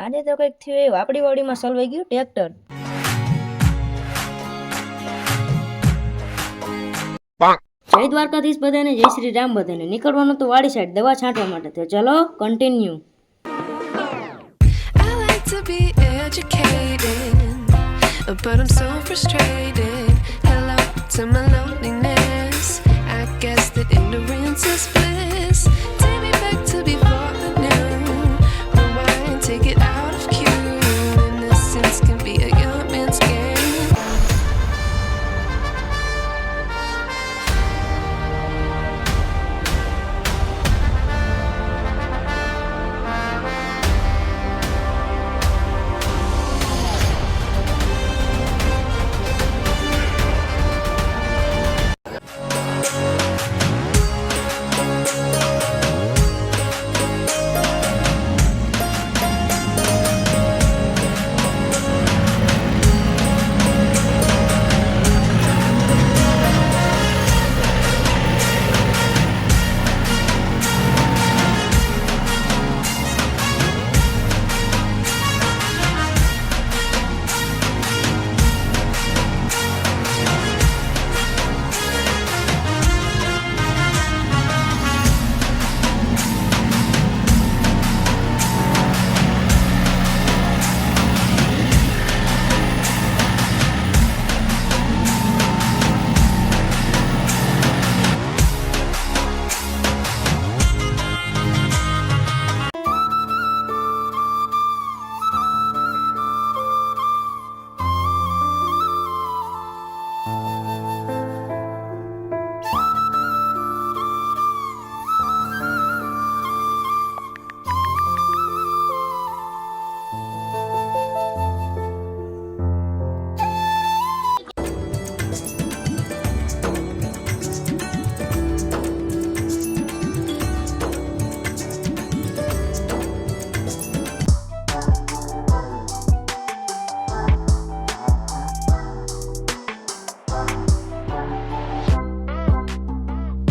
આજે તો કંઈક થયું એવું આપણી વાડીમાં સલવાઈ ગયું ટ્રેક્ટર. જય દ્વારકાધીશ બધાને, જય શ્રી રામ બધાને. નીકળવાનું તો વાડી સાઈડ દવા છાંટવા માટે. તો ચલો continue. I like to be educated, but I'm so frustrated. Hello to my loneliness. I guess that ignorance is bliss. Take me back to before I knew. Rewind, take it out of cue. Innocence can be a young man's game.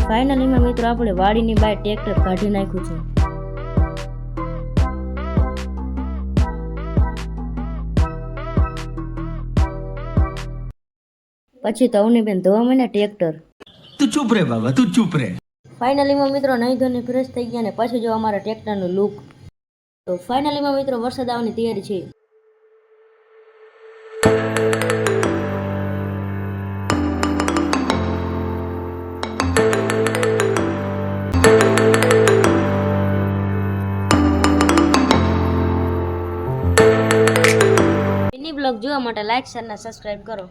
ફાઇનલીમાં મિત્રો આપણે વાડીની બહાર tractor કાઢી નાખ્યું છે. પછી તો અવનીબેન ધોવા માંડ્યા ટ્રેક્ટર. તું ચૂપ રે બાબા, તું ચૂપ રે. ફાઇનલીમાં મિત્રો નહીં ધોઈને ફ્રેશ થઈ ગયા ને પાછું જો અમારા ટ્રેક્ટરનું લુક. તો ફાઇનલીમાં મિત્રો વરસાદ આવવાની તૈયારી છે. બ્લોગ જોવા માટે લાઈક શેર અને સબસ્ક્રાઇબ કરો.